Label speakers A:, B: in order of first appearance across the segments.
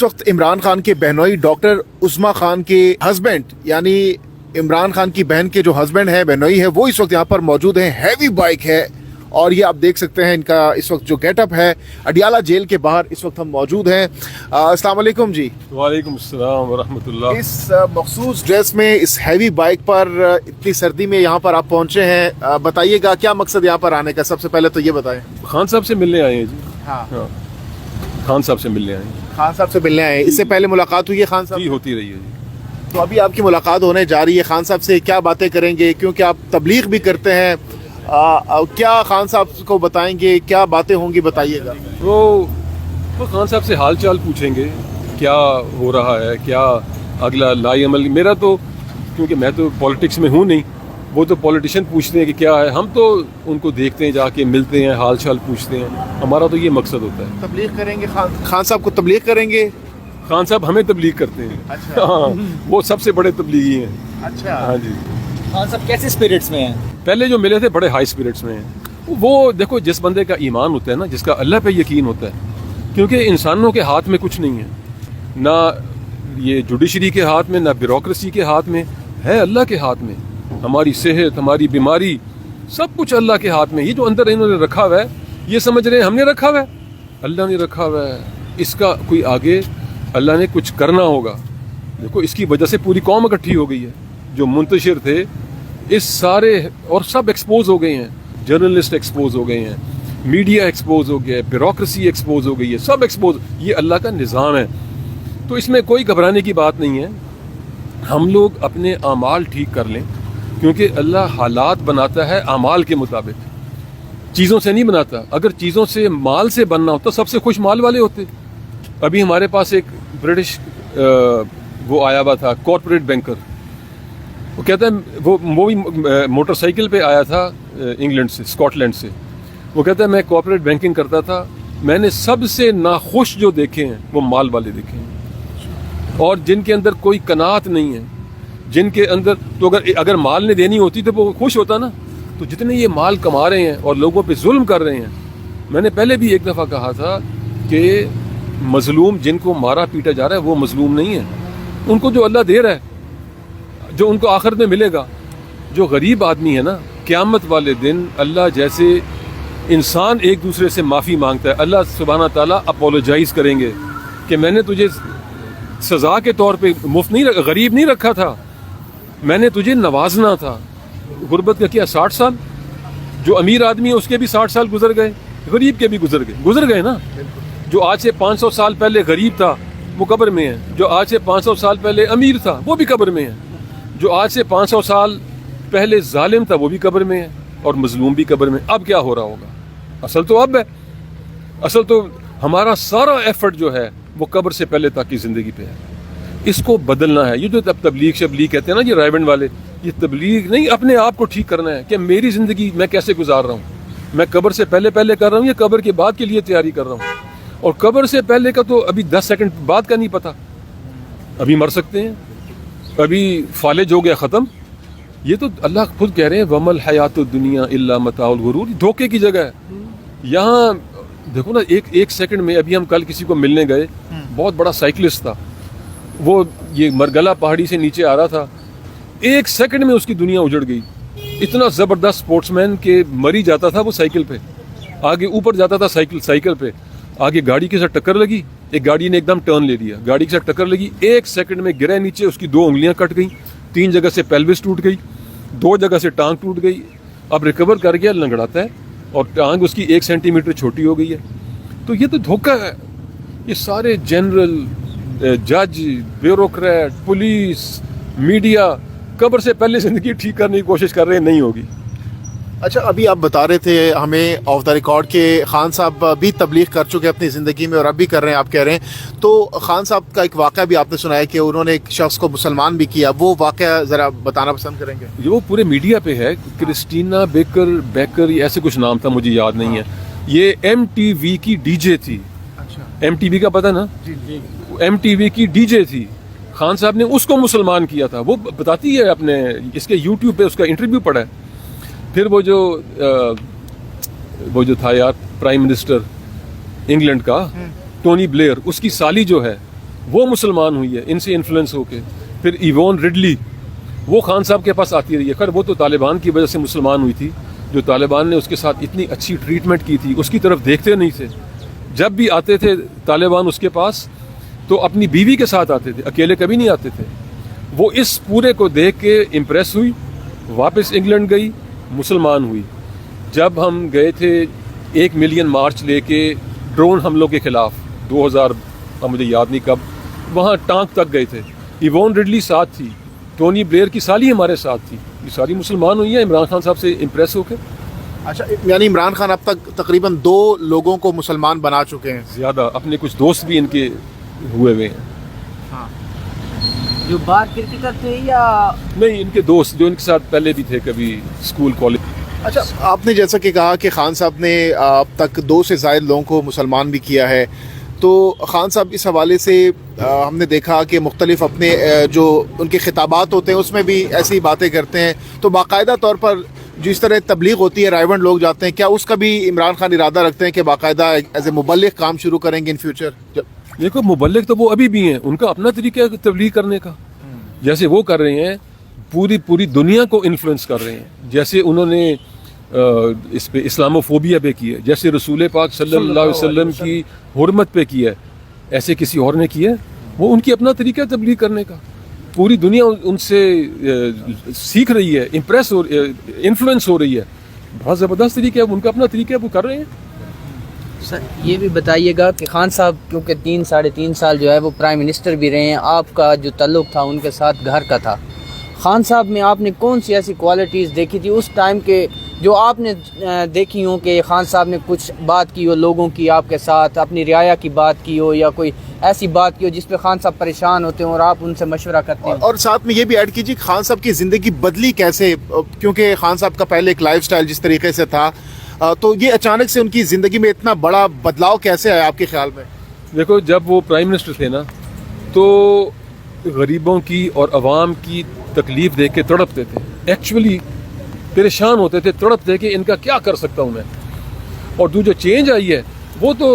A: इस वक्त इमरान खान के बहनोई डॉक्टर उस्मा खान के हस्बैंड यानी इमरान खान की बहन के जो हस्बैंड है बहनोई है वो इस वक्त यहाँ पर मौजूद हैं। हैवी बाइक है और ये आप देख सकते हैं इनका इस वक्त जो गेटअप है। अडियाला जेल के बाहर इस वक्त हम मौजूद हैं। अस्सलाम वालेकुम जी।
B: वालेकुम अस्सलाम व रहमतुल्लाह।
A: इस मखसूस ड्रेस में इस हैवी बाइक पर इतनी सर्दी में यहाँ पर आप पहुँचे हैं, बताइएगा क्या मकसद यहाँ पर आने का? सबसे पहले तो ये बताएं।
B: खान साहब से मिलने आए हैं जी।
A: हाँ,
B: खान साहब से मिलने आए हैं।
A: खान साहब से मिलने आए हैं। इससे पहले मुलाकात हुई है खान साहब?
B: जी होती रही है जी।
A: तो अभी आपकी मुलाकात होने जा रही है, खान साहब से क्या बातें करेंगे? क्योंकि आप तबलीग भी करते हैं, क्या खान साहब को बताएंगे, क्या बातें होंगी बताइएगा।
B: वो खान साहब से हाल चाल पूछेंगे, क्या हो रहा है, क्या अगला लाई अमल। मेरा तो क्योंकि मैं तो पॉलिटिक्स में हूँ नहीं, वो तो पॉलिटिशियन पूछते हैं कि क्या है, हम तो उनको देखते हैं, जाके मिलते हैं, हाल चाल पूछते हैं। हमारा तो ये मकसद होता है।
A: तबलीग करेंगे खान साहब को तबलीग करेंगे?
B: खान साहब हमें तबलीग करते हैं।
A: अच्छा।
B: हाँ, वो सबसे बड़े तबलीगी हैं।
A: अच्छा।
B: हाँ जी।
C: खान साहब कैसे स्पिरिट्स में हैं?
B: पहले जो मिले थे बड़े हाई स्पिरिट्स में हैं। वो देखो, जिस बंदे का ईमान होता है ना, जिसका अल्लाह पे यकीन होता है, क्योंकि इंसानों के हाथ में कुछ नहीं है, ना ये जुडिशरी के हाथ में, ना ब्यूरोक्रेसी के हाथ में है, अल्लाह के हाथ में। हमारी सेहत, हमारी बीमारी, सब कुछ अल्लाह के हाथ में। ये जो अंदर इन्होंने रखा हुआ है, ये समझ रहे हैं हमने रखा हुआ है, अल्लाह ने रखा हुआ है। इसका कोई आगे अल्लाह ने कुछ करना होगा। देखो, इसकी वजह से पूरी कौम इकट्ठी हो गई है। जो मुंतशिर थे इस सारे, और सब एक्सपोज हो गए हैं। जर्नलिस्ट एक्सपोज हो गए हैं, मीडिया एक्सपोज हो गया है, ब्यूरोक्रेसी एक्सपोज हो गई है, सब एक्सपोज। ये अल्लाह का निज़ाम है, तो इसमें कोई घबराने की बात नहीं है। हम लोग अपने आमाल ठीक कर लें, क्योंकि अल्लाह हालात बनाता है आमाल के मुताबिक, चीज़ों से नहीं बनाता। अगर चीज़ों से, माल से बनना होता, सबसे खुश माल वाले होते। अभी हमारे पास एक ब्रिटिश वो आया हुआ था, कॉर्पोरेट बैंकर। वो कहता है, वो भी मोटरसाइकिल पे आया था इंग्लैंड से, स्कॉटलैंड से। वो कहता है मैं कॉर्पोरेट बैंकिंग करता था, मैंने सबसे नाखुश जो देखे हैं वो माल वाले देखे हैं, और जिनके अंदर कोई कनात नहीं है, जिनके अंदर, तो अगर माल ने देनी होती तो वो खुश होता ना। तो जितने ये माल कमा रहे हैं और लोगों पे जुल्म कर रहे हैं, मैंने पहले भी एक दफ़ा कहा था कि मजलूम जिनको मारा पीटा जा रहा है वो मजलूम नहीं है, उनको जो अल्लाह दे रहा है, जो उनको आखिरत में मिलेगा। जो गरीब आदमी है ना, क़यामत वाले दिन अल्लाह, जैसे इंसान एक दूसरे से माफ़ी मांगता है, अल्लाह सुब्हाना ताला अपोलोजाइज करेंगे कि मैंने तुझे सज़ा के तौर पे मुफ्त नहीं, गरीब नहीं रखा था, मैंने तुझे नवाजना था। गुर्बत का क्या 60 साल? जो अमीर आदमी है उसके भी 60 साल गुजर गए, गरीब के भी गुजर गए ना। जो आज से 500 साल पहले गरीब था वो कब्र में है, जो आज से 500 साल पहले अमीर था वो भी कब्र में है, जो आज से 500 साल पहले जालिम था वो भी कब्र में है, और मजलूम भी कब्र में। अब क्या हो रहा होगा? असल तो अब है, असल तो हमारा सारा एफर्ट जो है वो कब्र से पहले तक की ज़िंदगी पे है। इसको बदलना है। ये जो तबलीग शबलीग कहते हैं ना, ये रायबंड वाले, ये तबलीग नहीं, अपने आप को ठीक करना है कि मेरी ज़िंदगी मैं कैसे गुजार रहा हूँ। मैं कब्र से पहले कर रहा हूँ या कब्र के बाद के लिए तैयारी कर रहा हूँ? और कब्र से पहले का तो अभी 10 सेकंड बाद का नहीं पता, अभी मर सकते हैं, अभी फालिज हो गया, ख़त्म। ये तो अल्लाह खुद कह रहे हैं, वमल हयातुद दुनिया इल्ला मताउल गुरूर। धोखे की जगह है। यहाँ देखो ना, एक सेकंड में, अभी हम कल किसी को मिलने गए, बहुत बड़ा साइकिलिस्ट था, वो ये मरगला पहाड़ी से नीचे आ रहा था, 1 सेकंड में उसकी दुनिया उजड़ गई। इतना ज़बरदस्त स्पोर्ट्समैन के मरी जाता था वो साइकिल पे, आगे ऊपर जाता था साइकिल पे, आगे गाड़ी के साथ टक्कर लगी, एक गाड़ी ने एकदम टर्न ले लिया, गाड़ी के साथ टक्कर लगी, 1 सेकंड में गिरा नीचे, उसकी 2 उंगलियां कट गई, 3 जगह से पेल्विस टूट गई, 2 जगह से टांग टूट गई। अब रिकवर कर गया, लंगड़ाता है, और टांग उसकी 1 सेंटीमीटर छोटी हो गई है। तो ये तो धोखा है। ये सारे जनरल, जज, ब्यूरोक्रेट, पुलिस, मीडिया कब्र से पहले ज़िंदगी ठीक करने की कोशिश कर रहे हैं, नहीं होगी।
A: अच्छा, अभी आप बता रहे थे हमें ऑफ द रिकॉर्ड के खान साहब भी तबलीग कर चुके हैं अपनी ज़िंदगी में और अब भी कर रहे हैं, आप कह रहे हैं। तो खान साहब का एक वाक़या भी आपने सुनाया कि उन्होंने एक शख्स को मुसलमान भी किया, वो वाक़या ज़रा बताना पसंद करेंगे?
B: वो पूरे मीडिया पे है, क्रिस्टीना बेकर ऐसे कुछ नाम था, मुझे याद नहीं है। ये MTV की डीजे थी।
A: अच्छा।
B: MTV का पता ना?
A: जी।
B: MTV की डीजे थी। खान साहब ने उसको मुसलमान किया था। वो बताती है अपने, इसके यूट्यूब पे उसका इंटरव्यू पड़ा है। फिर वो जो था यार, प्राइम मिनिस्टर इंग्लैंड का, टोनी ब्लेयर, उसकी साली जो है وہ مسلمان ہوئی ہے ان سے انفلوئنس ہو کے. پھر ایوون رڈلی وہ خان صاحب کے پاس آتی رہی ہے. خیر وہ تو طالبان کی وجہ سے مسلمان ہوئی تھی. جو طالبان نے اس کے ساتھ اتنی اچھی ٹریٹمنٹ کی تھی اس کی طرف دیکھتے نہیں تھے. جب بھی آتے تھے طالبان اس کے پاس تو اپنی بیوی کے ساتھ آتے تھے, اکیلے کبھی نہیں آتے تھے. وہ اس پورے کو دیکھ کے امپریس ہوئی, واپس انگلینڈ گئی, مسلمان ہوئی. جب ہم گئے تھے 1 ملین مارچ لے کے ڈرون حملوں کے خلاف 2000 مجھے یاد نہیں کب, وہاں ٹانک تک گئے تھے. ایوون رڈلی ساتھ تھی, ٹونی بلیئر کی سالی ہمارے ساتھ تھی. یہ ساری مسلمان ہوئی ہیں عمران خان صاحب سے امپریس ہو کے.
A: اچھا, یعنی عمران خان اب تک تقریباً 2 لوگوں کو مسلمان بنا چکے ہیں.
B: زیادہ اپنے کچھ دوست بھی ان کے ہوئے ہوئے ہیں.
C: جو باہر کرکٹر تھے یا
B: نہیں, ان کے دوست جو ان کے ساتھ پہلے بھی تھے کبھی اسکول کالج.
A: اچھا, آپ نے جیسا کہ کہا کہ خان صاحب نے اب تک 2 سے زائد لوگوں کو مسلمان بھی کیا ہے, تو خان صاحب اس حوالے سے ہم نے دیکھا کہ مختلف اپنے جو ان کے خطابات ہوتے ہیں اس میں بھی ایسی باتیں کرتے ہیں. تو باقاعدہ طور پر جس طرح تبلیغ ہوتی ہے, رائیونڈ لوگ جاتے ہیں, کیا اس کا بھی عمران خان ارادہ رکھتے ہیں کہ باقاعدہ ایز اے مبلغ کام شروع کریں گے ان فیوچر؟
B: دیکھو مبلغ تو وہ ابھی بھی ہیں, ان کا اپنا طریقہ ہے تبلیغ کرنے کا. جیسے وہ کر رہے ہیں پوری دنیا کو انفلوئنس کر رہے ہیں. جیسے انہوں نے اس پہ اسلاموفوبیا پہ کی ہے, جیسے رسول پاک صلی اللہ علیہ وسلم کی حرمت پہ کی ہے, ایسے کسی اور نے کی ہے. وہ ان کی اپنا طریقہ ہے تبلیغ کرنے کا. پوری دنیا ان سے سیکھ رہی ہے, امپریس ہو, انفلوئنس ہو رہی ہے. بہت زبردست طریقہ ہے, ان کا اپنا طریقہ ہے, وہ کر رہے ہیں.
D: سر یہ بھی بتائیے گا کہ خان صاحب کیونکہ 3-3.5 سال جو ہے وہ پرائم منسٹر بھی رہے ہیں, آپ کا جو تعلق تھا ان کے ساتھ گھر کا تھا. خان صاحب میں آپ نے کون سی ایسی کوالٹیز دیکھی تھی اس ٹائم کے جو آپ نے دیکھی ہوں کہ خان صاحب نے کچھ بات کی ہو لوگوں کی آپ کے ساتھ, اپنی رعایا کی بات کی ہو یا کوئی ایسی بات کی ہو جس پہ خان صاحب پریشان ہوتے ہیں اور آپ ان سے مشورہ کرتے ہیں؟
A: اور ساتھ میں یہ بھی ایڈ کیجیے خان صاحب کی زندگی بدلی کیسے, کیونکہ خان صاحب کا پہلے ایک لائف سٹائل جس طریقے سے تھا, تو یہ اچانک سے ان کی زندگی میں اتنا بڑا بدلاؤ کیسے آیا آپ کے خیال میں؟
B: دیکھو جب وہ پرائم منسٹر تھے نا تو غریبوں کی اور عوام کی تکلیف دیکھ کے تڑپتے تھے, ایکچولی پریشان ہوتے تھے, تڑپتے کہ ان کا کیا کر سکتا ہوں میں. اور جو چینج آئی ہے وہ تو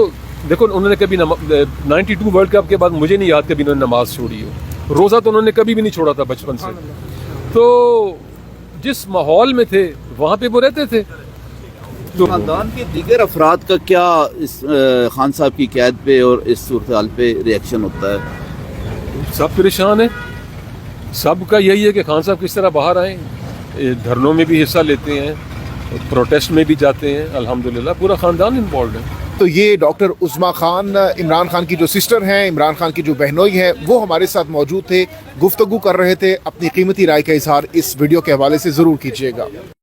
B: دیکھو انہوں نے کبھی 92 ورلڈ کپ کے بعد مجھے نہیں یاد کبھی انہوں نے نماز چھوڑی ہو. روزہ تو انہوں نے کبھی بھی نہیں چھوڑا تھا بچپن سے. تو جس ماحول میں تھے وہاں پہ وہ رہتے تھے.
E: خاندان کے دیگر افراد کا کیا اس خان صاحب کی قید پہ اور اس صورتحال پہ ریئیکشن ہوتا ہے؟
B: سب پریشان ہیں, سب کا یہی ہے کہ خان صاحب کس طرح باہر آئیں. دھرنوں میں بھی حصہ لیتے ہیں, پروٹیسٹ میں بھی جاتے ہیں, الحمدللہ پورا خاندان انوالوڈ ہے.
A: تو یہ ڈاکٹر عظمیٰ خان, عمران خان کی جو سسٹر ہیں, عمران خان کی جو بہنوئی ہیں, وہ ہمارے ساتھ موجود تھے, گفتگو کر رہے تھے. اپنی قیمتی رائے کا اظہار اس ویڈیو کے حوالے سے ضرور کیجیے گا.